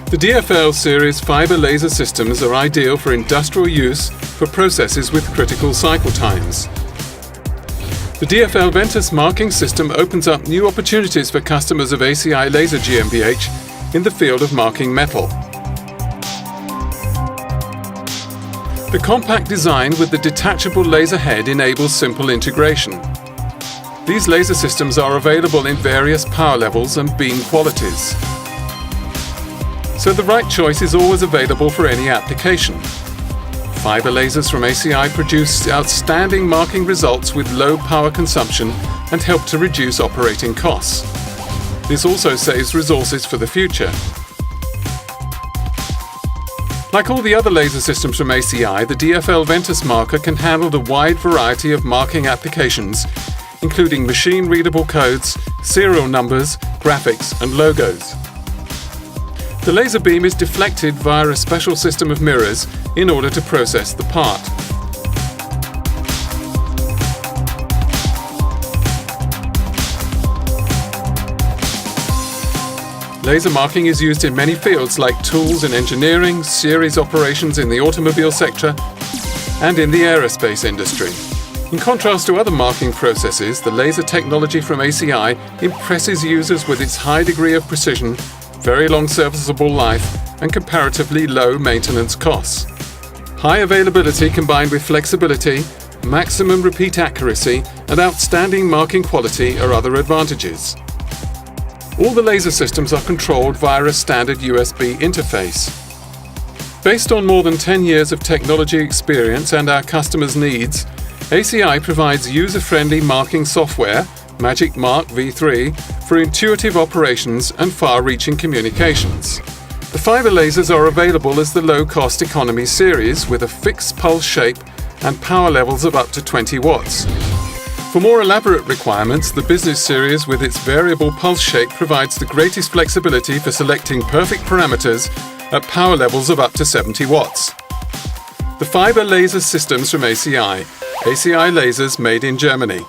The DFL series fibre laser systems are ideal for industrial use for processes with critical cycle times. The DFL Ventus marking system opens up new opportunities for customers of ACI Laser GmbH in the field of marking metal. The compact design with the detachable laser head enables simple integration. These laser systems are available in various power levels and beam qualities. So the right choice is always available for any application. Fibre lasers from ACI produce outstanding marking results with low power consumption and help to reduce operating costs. This also saves resources for the future. Like all the other laser systems from ACI, the DFL Ventus marker can handle a wide variety of marking applications, including machine-readable codes, serial numbers, graphics and logos. The laser beam is deflected via a special system of mirrors in order to process the part. Laser marking is used in many fields like tools in engineering, series operations in the automobile sector, and in the aerospace industry. In contrast to other marking processes, the laser technology from ACI impresses users with its high degree of precision, very long serviceable life, and comparatively low maintenance costs. High availability combined with flexibility, maximum repeat accuracy, and outstanding marking quality are other advantages. All the laser systems are controlled via a standard USB interface. Based on more than 10 years of technology experience and our customers' needs, ACI provides user-friendly marking software, Magic Mark V3, for intuitive operations and far-reaching communications. The fibre lasers are available as the low-cost economy series with a fixed pulse shape and power levels of up to 20 watts. For more elaborate requirements, the Business series with its variable pulse shape provides the greatest flexibility for selecting perfect parameters at power levels of up to 70 watts. The fibre laser systems from ACI. ACI lasers made in Germany.